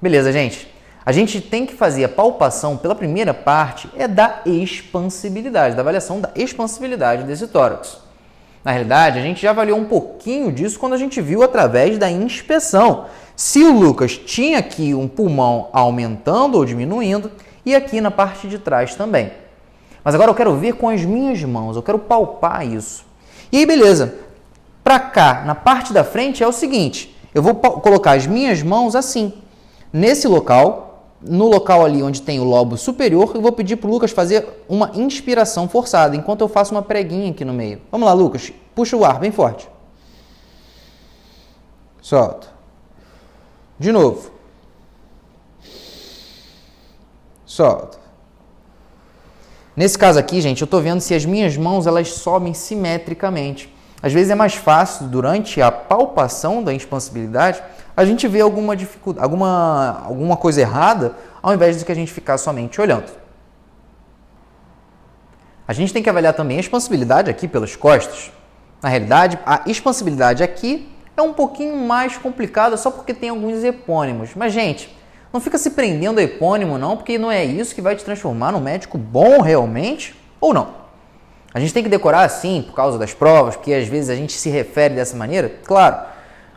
Beleza, gente? A gente tem que fazer a palpação pela primeira parte da expansibilidade, da avaliação da expansibilidade desse tórax. Na realidade, a gente já avaliou um pouquinho disso quando a gente viu através da inspeção. Se o Lucas tinha aqui um pulmão aumentando ou diminuindo e aqui na parte de trás também. Mas agora eu quero ver com as minhas mãos, eu quero palpar isso. E aí, beleza. Para cá, na parte da frente é o seguinte, eu vou colocar as minhas mãos assim, nesse local, no local ali onde tem o lobo superior, eu vou pedir para o Lucas fazer uma inspiração forçada, enquanto eu faço uma preguinha aqui no meio. Vamos lá, Lucas, puxa o ar bem forte. Solta. De novo. Solta. Nesse caso aqui, gente, eu estou vendo se as minhas mãos elas sobem simetricamente. Às vezes é mais fácil, durante a palpação da expansibilidade, a gente ver alguma dificuldade, alguma coisa errada, ao invés de que a gente ficar somente olhando. A gente tem que avaliar também a expansibilidade aqui pelas costas. Na realidade, a expansibilidade aqui é um pouquinho mais complicada só porque tem alguns epônimos. Mas, gente, não fica se prendendo a epônimo não, porque não é isso que vai te transformar num médico bom realmente, ou não. A gente tem que decorar assim por causa das provas, porque às vezes a gente se refere dessa maneira, claro.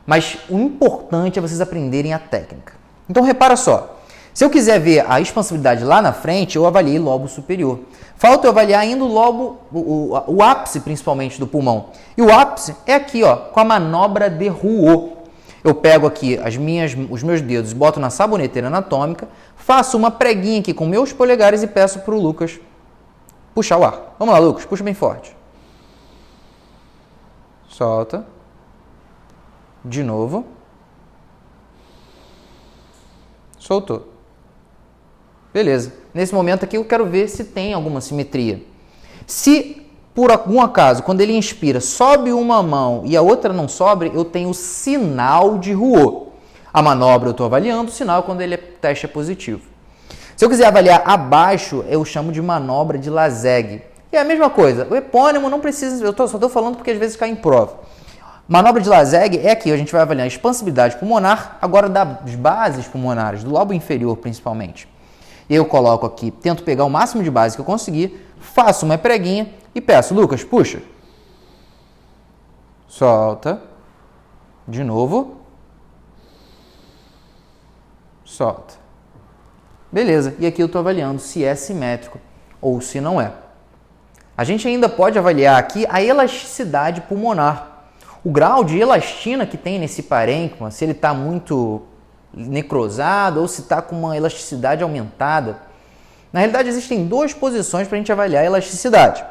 Mas o importante é vocês aprenderem a técnica. Então, repara só. Se eu quiser ver a expansibilidade lá na frente, eu avaliei lobo superior. Falta eu avaliar ainda o lobo, o ápice principalmente do pulmão. E o ápice é aqui, ó, com a manobra de Rouault. Eu pego aqui os meus dedos, boto na saboneteira anatômica, faço uma preguinha aqui com meus polegares e peço para o Lucas puxar o ar. Vamos lá, Lucas, puxa bem forte. Solta. De novo. Soltou. Beleza. Nesse momento aqui eu quero ver se tem alguma simetria. Se por algum acaso, quando ele inspira, sobe uma mão e a outra não sobe, eu tenho sinal de Rouault. A manobra eu estou avaliando, o sinal é quando ele teste é positivo. Se eu quiser avaliar abaixo, eu chamo de manobra de Lazegue. E é a mesma coisa, o epônimo não precisa, só estou falando porque às vezes cai em prova. Manobra de Lazegue é aqui, a gente vai avaliar a expansibilidade pulmonar, agora das bases pulmonares, do lobo inferior principalmente. Eu coloco aqui, tento pegar o máximo de base que eu conseguir, faço uma preguinha e peço, Lucas, puxa. Solta. De novo. Solta. Beleza, e aqui eu estou avaliando se é simétrico ou se não é. A gente ainda pode avaliar aqui a elasticidade pulmonar. O grau de elastina que tem nesse parênquima, se ele está muito necrosado ou se está com uma elasticidade aumentada. Na realidade, existem duas posições para a gente avaliar a elasticidade.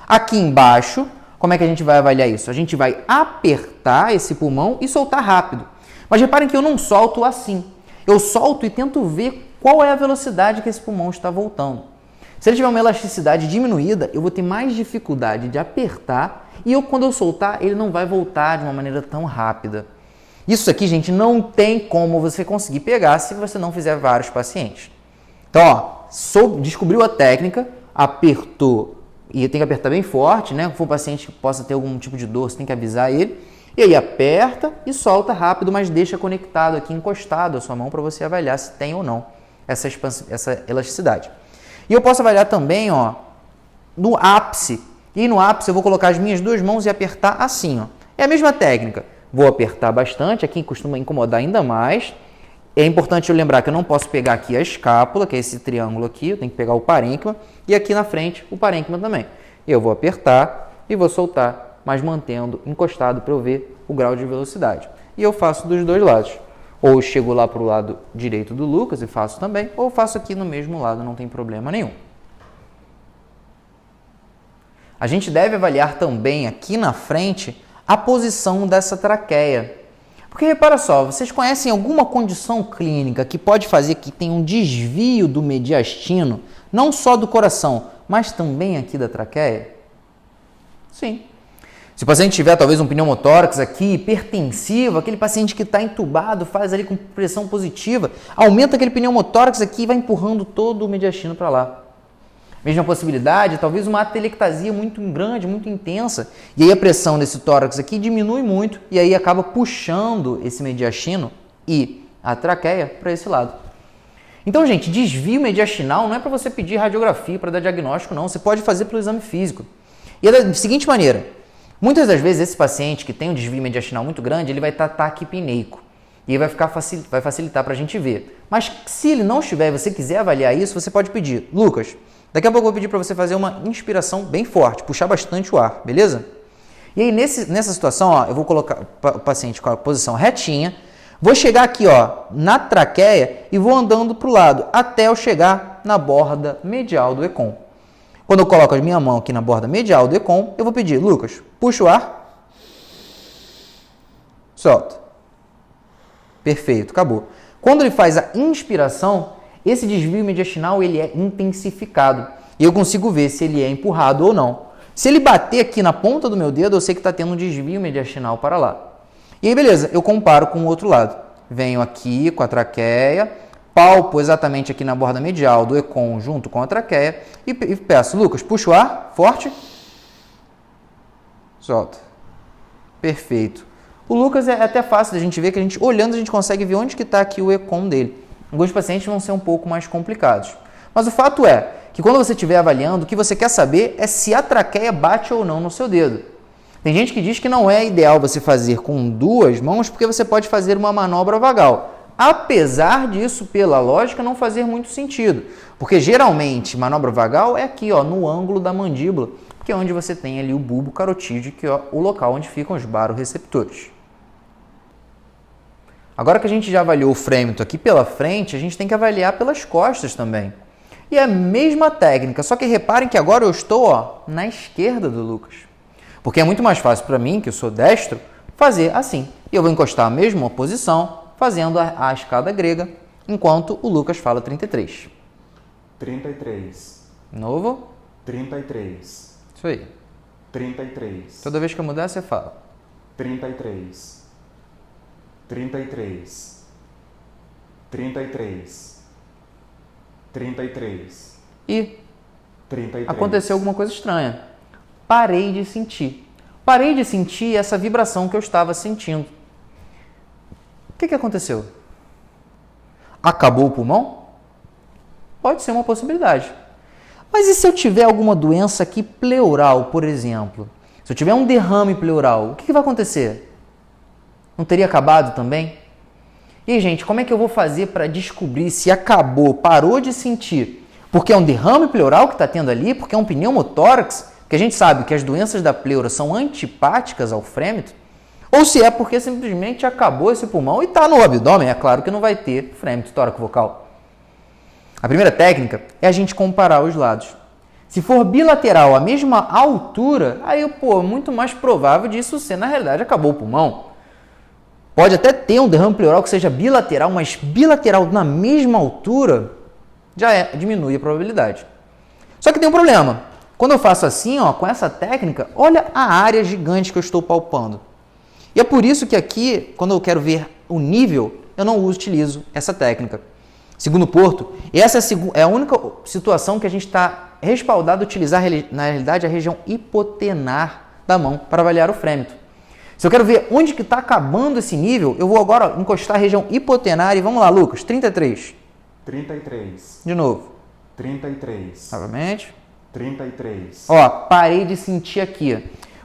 Aqui embaixo, como é que a gente vai avaliar isso? A gente vai apertar esse pulmão e soltar rápido. Mas reparem que eu não solto assim. Eu solto e tento ver qual é a velocidade que esse pulmão está voltando. Se ele tiver uma elasticidade diminuída, eu vou ter mais dificuldade de apertar e quando eu soltar, ele não vai voltar de uma maneira tão rápida. Isso aqui, gente, não tem como você conseguir pegar se você não fizer vários pacientes. Então, ó, descobriu a técnica, apertou, e tem que apertar bem forte, né? Se for um paciente que possa ter algum tipo de dor, você tem que avisar ele. E aí aperta e solta rápido, mas deixa conectado aqui, encostado a sua mão para você avaliar se tem ou não essa elasticidade. E eu posso avaliar também, ó, no ápice. E no ápice eu vou colocar as minhas duas mãos e apertar assim, ó. É a mesma técnica. Vou apertar bastante, aqui costuma incomodar ainda mais. É importante eu lembrar que eu não posso pegar aqui a escápula, que é esse triângulo aqui, eu tenho que pegar o parênquima, e aqui na frente o parênquima também. Eu vou apertar e vou soltar, mas mantendo encostado para eu ver o grau de velocidade. E eu faço dos dois lados. Ou eu chego lá para o lado direito do Lucas e faço também, ou faço aqui no mesmo lado, não tem problema nenhum. A gente deve avaliar também aqui na frente a posição dessa traqueia. Porque repara só, vocês conhecem alguma condição clínica que pode fazer que tenha um desvio do mediastino, não só do coração, mas também aqui da traqueia? Sim. Se o paciente tiver talvez um pneumotórax aqui, hipertensivo, aquele paciente que está entubado, faz ali com pressão positiva, aumenta aquele pneumotórax aqui e vai empurrando todo o mediastino para lá. Mesma possibilidade, talvez uma atelectasia muito grande, muito intensa, e aí a pressão desse tórax aqui diminui muito e aí acaba puxando esse mediastino e a traqueia para esse lado. Então, gente, desvio mediastinal não é para você pedir radiografia para dar diagnóstico, não. Você pode fazer pelo exame físico. E é da seguinte maneira, muitas das vezes esse paciente que tem um desvio mediastinal muito grande, ele vai estar taquipneico. E aí vai facilitar para a gente ver. Mas se ele não estiver e você quiser avaliar isso, você pode pedir, Lucas, daqui a pouco eu vou pedir para você fazer uma inspiração bem forte, puxar bastante o ar, beleza? E aí nessa situação, ó, eu vou colocar o paciente com a posição retinha, vou chegar aqui ó, na traqueia e vou andando para o lado até eu chegar na borda medial do ECOM. Quando eu coloco a minha mão aqui na borda medial do ECOM, eu vou pedir, Lucas, puxa o ar, solta. Perfeito, acabou. Quando ele faz a inspiração, esse desvio mediastinal ele é intensificado. E eu consigo ver se ele é empurrado ou não. Se ele bater aqui na ponta do meu dedo, eu sei que está tendo um desvio mediastinal para lá. E aí, beleza, eu comparo com o outro lado. Venho aqui com a traqueia, palpo exatamente aqui na borda medial do ECOM junto com a traqueia e peço, Lucas, puxa o ar, forte, solta. Perfeito. O Lucas é até fácil da gente ver, que a gente olhando a gente consegue ver onde que está aqui o ECOM dele. Alguns pacientes vão ser um pouco mais complicados. Mas o fato é que quando você estiver avaliando, o que você quer saber é se a traqueia bate ou não no seu dedo. Tem gente que diz que não é ideal você fazer com duas mãos porque você pode fazer uma manobra vagal. Apesar disso, pela lógica, não fazer muito sentido. Porque geralmente manobra vagal é aqui ó, no ângulo da mandíbula, que é onde você tem ali o bulbo carotídeo, que é o local onde ficam os baroreceptores. Agora que a gente já avaliou o frêmito aqui pela frente, a gente tem que avaliar pelas costas também. E é a mesma técnica, só que reparem que agora eu estou ó, na esquerda do Lucas. Porque é muito mais fácil para mim, que eu sou destro, fazer assim. E eu vou encostar a mesma posição, fazendo a escada grega, enquanto o Lucas fala 33. 33. Novo? 33. Isso aí. 33. Toda vez que eu mudar, você fala. 33. 33. 33. 33. E 33. aconteceu alguma coisa estranha. Parei de sentir. Parei de sentir essa vibração que eu estava sentindo. O que aconteceu? Acabou o pulmão? Pode ser uma possibilidade. Mas e se eu tiver alguma doença aqui pleural, por exemplo? Se eu tiver um derrame pleural, o que vai acontecer? Não teria acabado também? E aí, gente, como é que eu vou fazer para descobrir se acabou, parou de sentir? Porque é um derrame pleural que está tendo ali? Porque é um pneumotórax? Porque a gente sabe que as doenças da pleura são antipáticas ao frêmito? Ou se é porque simplesmente acabou esse pulmão e está no abdômen? É claro que não vai ter frêmito tóraco-vocal. A primeira técnica é a gente comparar os lados. Se for bilateral, a mesma altura, aí, pô, muito mais provável disso ser, na realidade, acabou o pulmão. Pode até ter um derrame pleural que seja bilateral, mas bilateral na mesma altura já diminui a probabilidade. Só que tem um problema. Quando eu faço assim, ó, com essa técnica, olha a área gigante que eu estou palpando. E é por isso que aqui, quando eu quero ver o nível, eu não utilizo essa técnica. Segundo Porto, essa é a única situação que a gente está respaldado a utilizar, na realidade, a região hipotenar da mão para avaliar o frêmito. Se eu quero ver onde que está acabando esse nível, eu vou agora encostar a região hipotenar e vamos lá, Lucas, 33. 33. De novo. 33. Novamente. 33. Ó, parei de sentir aqui.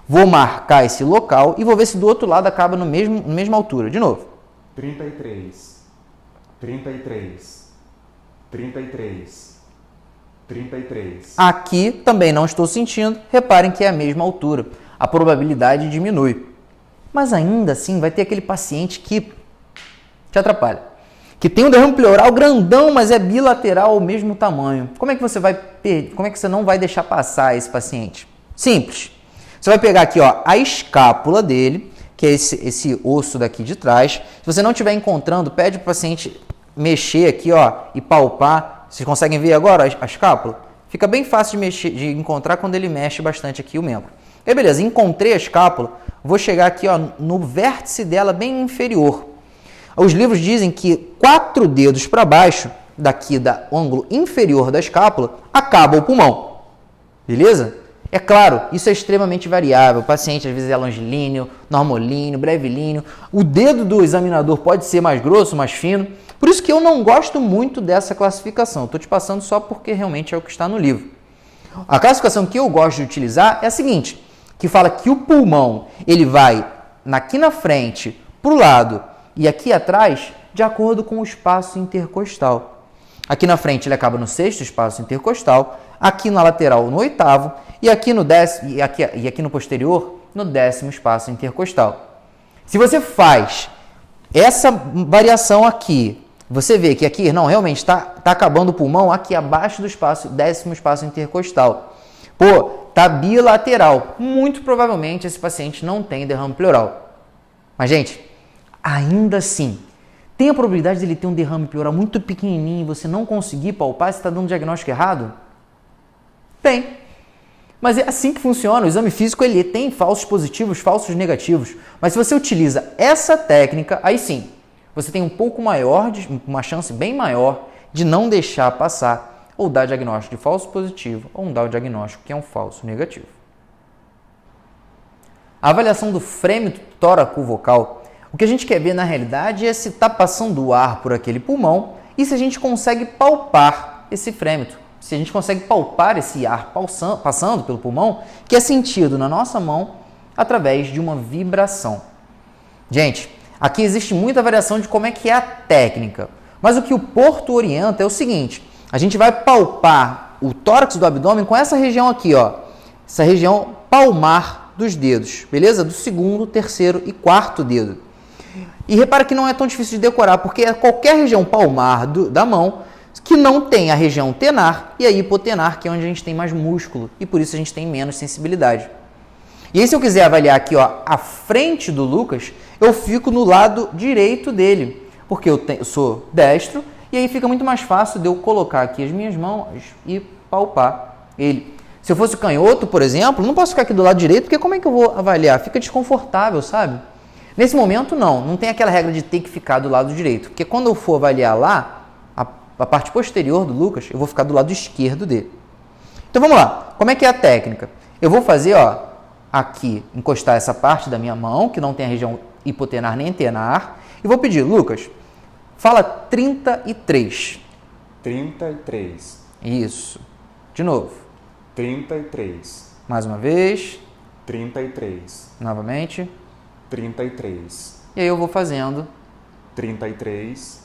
Vou marcar esse local e vou ver se do outro lado acaba na mesma altura. De novo. 33. 33. 33. 33. Aqui também não estou sentindo. Reparem que é a mesma altura. A probabilidade diminui. Mas ainda assim vai ter aquele paciente que te atrapalha. Que tem um derrame pleural grandão, mas é bilateral ao mesmo tamanho. Como é que você não vai deixar passar esse paciente? Simples. Você vai pegar aqui ó, a escápula dele, que é esse osso daqui de trás. Se você não estiver encontrando, pede para o paciente mexer aqui ó, e palpar. Vocês conseguem ver agora a escápula? Fica bem fácil de encontrar quando ele mexe bastante aqui o membro. E beleza, encontrei a escápula, vou chegar aqui ó, no vértice dela bem inferior. Os livros dizem que 4 dedos para baixo, daqui do ângulo inferior da escápula, acaba o pulmão. Beleza? É claro, isso é extremamente variável. O paciente às vezes é longilíneo, normolíneo, brevilíneo. O dedo do examinador pode ser mais grosso, mais fino. Por isso que eu não gosto muito dessa classificação. Estou te passando só porque realmente é o que está no livro. A classificação que eu gosto de utilizar é a seguinte, que fala que o pulmão ele vai aqui na frente, para o lado e aqui atrás, de acordo com o espaço intercostal. Aqui na frente ele acaba no 6º espaço intercostal, aqui na lateral no 8º e aqui no 10º e aqui no posterior no 10º espaço intercostal. Se você faz essa variação aqui, você vê que aqui não realmente está acabando o pulmão aqui abaixo do espaço 10º espaço intercostal. Pô, tá bilateral. Muito provavelmente esse paciente não tem derrame pleural. Mas gente, ainda assim, tem a probabilidade dele ter um derrame pleural muito pequenininho e você não conseguir palpar se está dando um diagnóstico errado? Tem. Mas é assim que funciona. O exame físico ele tem falsos positivos, falsos negativos. Mas se você utiliza essa técnica, aí sim, você tem um pouco maior, uma chance bem maior de não deixar passar ou dar diagnóstico de falso positivo ou dar o diagnóstico que é um falso negativo. A avaliação do frêmio tóraco-vocal. O que a gente quer ver na realidade é se está passando o ar por aquele pulmão e se a gente consegue palpar esse frêmito, se a gente consegue palpar esse ar passando pelo pulmão, que é sentido na nossa mão através de uma vibração. Gente, aqui existe muita variação de como é que é a técnica, mas o que o Porto orienta é o seguinte, a gente vai palpar o tórax do abdômen com essa região aqui, ó, essa região palmar dos dedos, beleza? Do 2º, 3º e 4º dedo. E repara que não é tão difícil de decorar, porque é qualquer região palmar da mão que não tem a região tenar e a hipotenar, que é onde a gente tem mais músculo, e por isso a gente tem menos sensibilidade. E aí, se eu quiser avaliar aqui, ó, a frente do Lucas, eu fico no lado direito dele, porque eu sou destro, e aí fica muito mais fácil de eu colocar aqui as minhas mãos e palpar ele. Se eu fosse canhoto, por exemplo, não posso ficar aqui do lado direito, porque como é que eu vou avaliar? Fica desconfortável, sabe? Nesse momento, não tem aquela regra de ter que ficar do lado direito, porque quando eu for avaliar lá, a parte posterior do Lucas, eu vou ficar do lado esquerdo dele. Então vamos lá, como é que é a técnica? Eu vou fazer, ó, aqui, encostar essa parte da minha mão, que não tem a região hipotenar nem tenar, e vou pedir, Lucas, fala 33. 33. Isso. De novo. 33. Mais uma vez. 33. Novamente. 33. E aí eu vou fazendo. 33.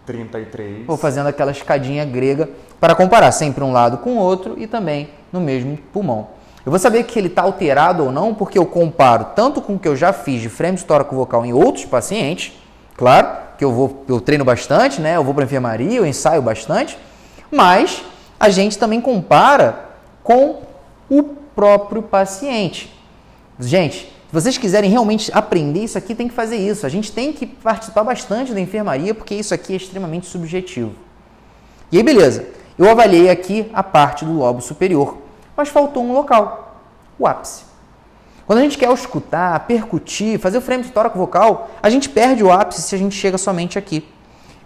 33. Vou fazendo aquela escadinha grega para comparar sempre um lado com o outro e também no mesmo pulmão. Eu vou saber que ele está alterado ou não porque eu comparo tanto com o que eu já fiz de frêmio tóraco-vocal em outros pacientes, claro, que eu treino bastante, né? Eu vou para a enfermaria, eu ensaio bastante, mas a gente também compara com o próprio paciente. Gente, se vocês quiserem realmente aprender isso aqui, tem que fazer isso. A gente tem que participar bastante da enfermaria, porque isso aqui é extremamente subjetivo. E aí, beleza. Eu avaliei aqui a parte do lobo superior, mas faltou um local, o ápice. Quando a gente quer escutar, percutir, fazer o frêmio tóraco-vocal, a gente perde o ápice se a gente chega somente aqui.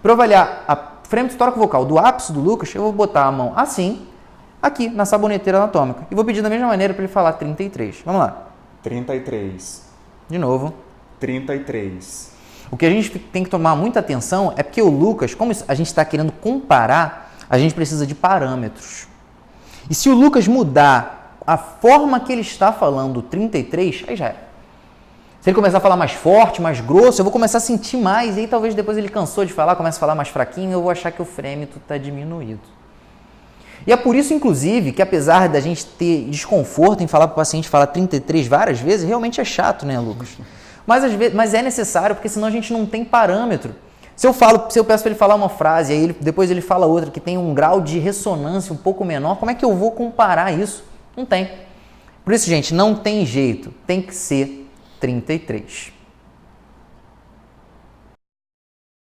Para avaliar a frêmio tóraco-vocal do ápice do Lucas, eu vou botar a mão assim, aqui na saboneteira anatômica. E vou pedir da mesma maneira para ele falar 33. Vamos lá. 33. De novo. 33. O que a gente tem que tomar muita atenção é porque o Lucas, como a gente está querendo comparar, a gente precisa de parâmetros. E se o Lucas mudar a forma que ele está falando 33, aí já é. Se ele começar a falar mais forte, mais grosso, eu vou começar a sentir mais, e aí talvez depois ele cansou de falar, começa a falar mais fraquinho, eu vou achar que o frêmito está diminuído. E é por isso, inclusive, que apesar da gente ter desconforto em falar para o paciente falar 33 várias vezes, realmente é chato, né, Lucas? Mas é necessário, porque senão a gente não tem parâmetro. Se eu peço para ele falar uma frase, aí depois ele fala outra que tem um grau de ressonância um pouco menor, como é que eu vou comparar isso? Não tem. Por isso, gente, não tem jeito, tem que ser 33.